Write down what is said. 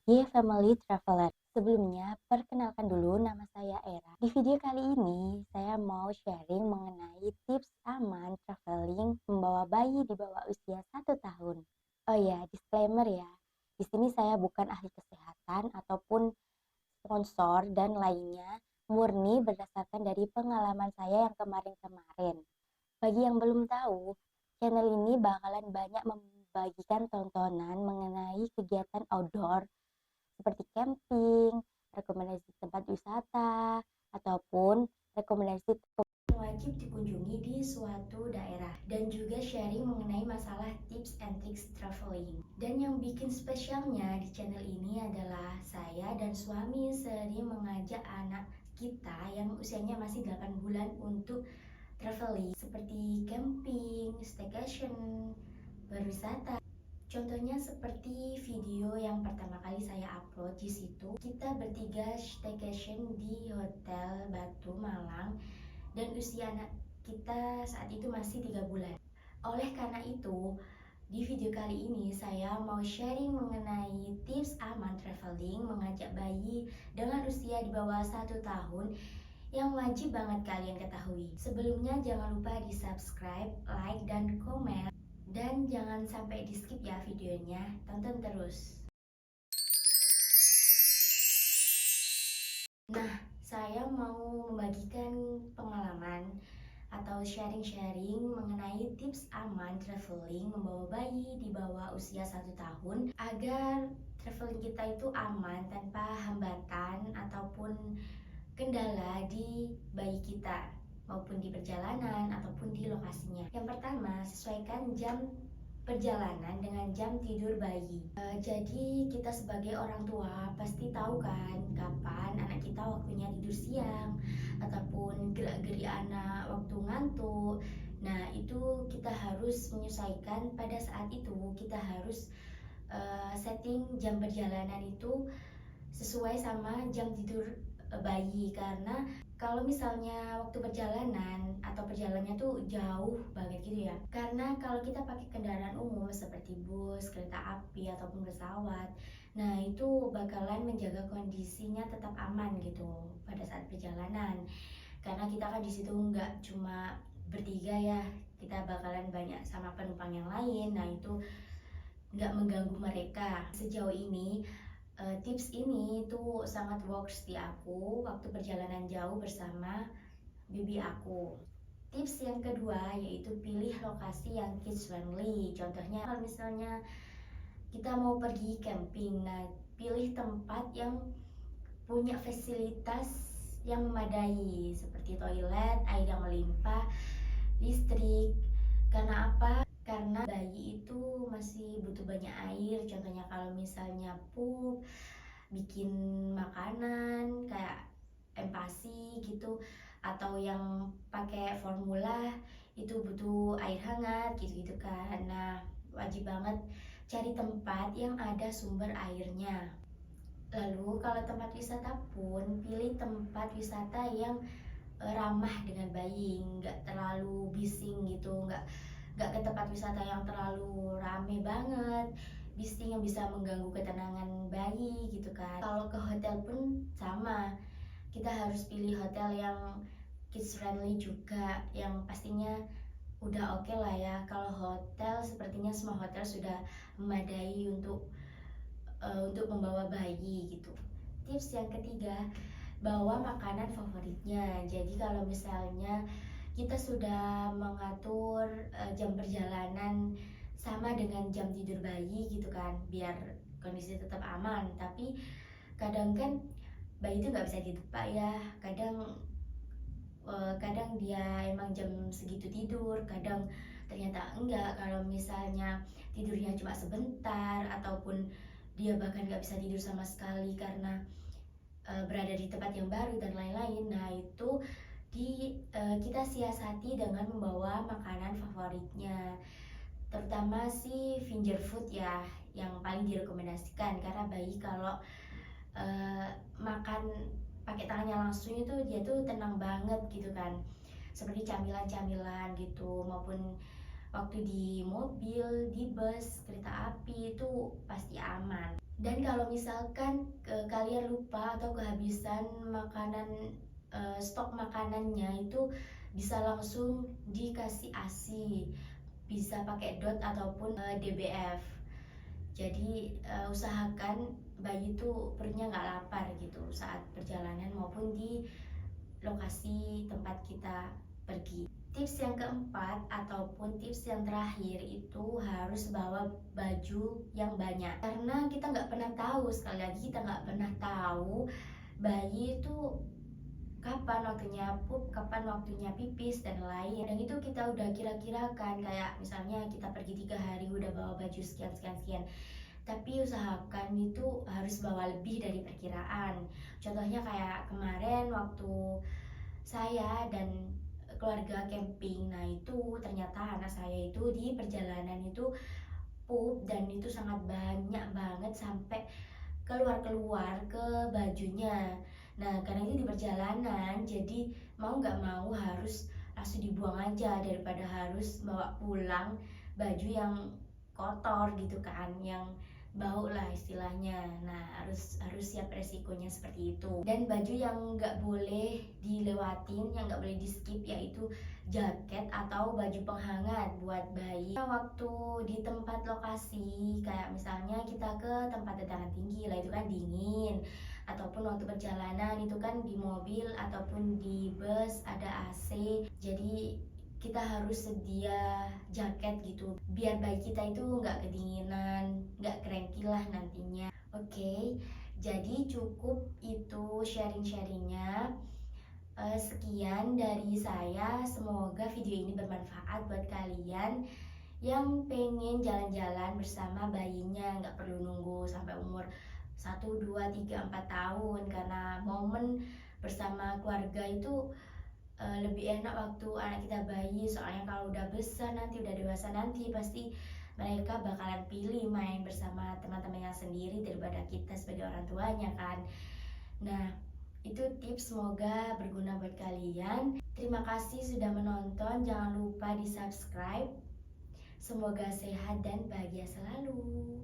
Hey Family Traveler, sebelumnya perkenalkan dulu nama saya Era. Di video kali ini saya mau sharing mengenai tips aman traveling membawa bayi di bawah usia 1 tahun. Oh ya, disclaimer ya. Di sini saya bukan ahli kesehatan ataupun sponsor dan lainnya, murni berdasarkan dari pengalaman saya yang kemarin-kemarin. Bagi yang belum tahu, channel ini bakalan banyak membagikan tontonan mengenai kegiatan outdoor seperti camping, rekomendasi tempat wisata, ataupun rekomendasi yang wajib dikunjungi di suatu daerah, dan juga sharing mengenai masalah tips and tricks traveling. Dan yang bikin spesialnya di channel ini adalah saya dan suami sering mengajak anak kita yang usianya masih 8 bulan untuk traveling seperti camping, staycation, berwisata. Contohnya seperti video yang pertama kali saya upload. Di situ kita bertiga staycation di Hotel Batu Malang dan usia anak kita saat itu masih 3 bulan. Oleh karena itu, di video kali ini saya mau sharing mengenai tips aman traveling mengajak bayi dengan usia di bawah 1 tahun yang wajib banget kalian ketahui. Sebelumnya jangan lupa di subscribe, like, dan komen. Dan jangan sampai di skip ya videonya, tonton terus. Nah, saya mau membagikan pengalaman atau sharing-sharing mengenai tips aman traveling membawa bayi di bawah usia 1 tahun agar traveling kita itu aman tanpa hambatan ataupun kendala di bayi kita maupun di perjalanan ataupun di lokasinya. Yang pertama, sesuaikan jam perjalanan dengan jam tidur bayi. Jadi kita sebagai orang tua pasti tahu kan kapan anak kita waktunya tidur siang ataupun gerak-gerik anak waktu ngantuk. Nah, itu kita harus menyesuaikan. Pada saat itu kita harus setting jam perjalanan itu sesuai sama jam tidur bayi, karena kalau misalnya waktu perjalanan atau perjalanannya tuh jauh banget gitu ya, karena kalau kita pakai kendaraan umum seperti bus, kereta api ataupun pesawat, nah itu bakalan menjaga kondisinya tetap aman gitu pada saat perjalanan, karena kita kan di situ nggak cuma bertiga ya, kita bakalan banyak sama penumpang yang lain. Nah itu nggak mengganggu mereka. Sejauh ini tips ini tuh sangat works di aku waktu perjalanan jauh bersama bibi aku. Tips yang kedua yaitu pilih lokasi yang kids friendly. Contohnya kalau misalnya kita mau pergi camping, nah pilih tempat yang punya fasilitas yang memadai seperti toilet, air yang melimpah, listrik. Karena apa? Karena bayi itu masih butuh banyak air. Contohnya kalau misalnya pup, bikin makanan kayak empasi gitu, atau yang pakai formula itu butuh air hangat gitu-gitu kan. Nah, wajib banget cari tempat yang ada sumber airnya. Lalu kalau tempat wisata pun pilih tempat wisata yang ramah dengan bayi, nggak terlalu bising gitu, nggak ke tempat wisata yang terlalu rame banget, bising yang bisa mengganggu ketenangan bayi gitu kan. Kalau ke hotel pun sama, kita harus pilih hotel yang kids friendly juga, yang pastinya udah oke lah ya. Kalau hotel sepertinya semua hotel sudah memadai untuk membawa bayi gitu. Tips yang ketiga, bawa makanan favoritnya. Jadi kalau misalnya kita sudah mengatur jam perjalanan sama dengan jam tidur bayi gitu kan, biar kondisi tetap aman. Tapi kadang kan bayi itu nggak bisa ditebak ya. Kadang dia emang jam segitu tidur, kadang ternyata enggak. Kalau misalnya tidurnya cuma sebentar ataupun dia bahkan nggak bisa tidur sama sekali karena berada di tempat yang baru dan lain-lain. Nah itu kita siasati dengan membawa makanan favoritnya, terutama si finger food ya, yang paling direkomendasikan karena bayi kalau makan pakai tangannya langsung itu dia tuh tenang banget gitu kan, seperti camilan-camilan gitu, maupun waktu di mobil, di bus, kereta api itu pasti aman. Dan kalau misalkan kalian lupa atau kehabisan makanan, stok makanannya itu bisa langsung dikasih ASI, bisa pakai DOT ataupun DBF. Jadi usahakan bayi itu perutnya nggak lapar gitu saat perjalanan maupun di lokasi tempat kita pergi. Tips yang keempat ataupun tips yang terakhir itu harus bawa baju yang banyak, karena kita nggak pernah tahu, sekali lagi kita nggak pernah tahu bayi itu kapan waktunya pup, kapan waktunya pipis dan lain. Dan itu kita udah kira-kirakan, kayak misalnya kita pergi 3 hari udah bawa baju sekian sekian sekian, tapi usahakan itu harus bawa lebih dari perkiraan. Contohnya kayak kemarin waktu saya dan keluarga camping, nah itu ternyata anak saya itu di perjalanan itu pup, dan itu sangat banyak banget sampai keluar-keluar ke bajunya. Nah karena itu di perjalanan, jadi mau nggak mau harus langsung dibuang aja daripada harus bawa pulang baju yang kotor gitu kan, yang bau lah istilahnya. Nah harus siap resikonya seperti itu. Dan baju yang nggak boleh dilewatin, yang nggak boleh di skip, yaitu jaket atau baju penghangat buat bayi. Waktu di tempat lokasi kayak misalnya kita ke tempat dataran tinggi lah, itu kan dingin, ataupun waktu perjalanan itu kan di mobil ataupun di bus ada AC, jadi kita harus sedia jaket gitu biar bayi kita itu nggak kedinginan, nggak cranky lah nantinya. Oke, jadi cukup itu sharing-sharingnya. Sekian dari saya, semoga video ini bermanfaat buat kalian yang pengen jalan-jalan bersama bayinya, nggak perlu nunggu sampai umur 1, 2, 3, 4 tahun, karena momen bersama keluarga itu lebih enak waktu anak kita bayi. Soalnya kalau udah besar nanti, udah dewasa nanti, pasti mereka bakalan pilih main bersama teman-temannya sendiri daripada kita sebagai orang tuanya kan. Nah itu tips, semoga berguna buat kalian. Terima kasih sudah menonton, jangan lupa di subscribe. Semoga sehat dan bahagia selalu.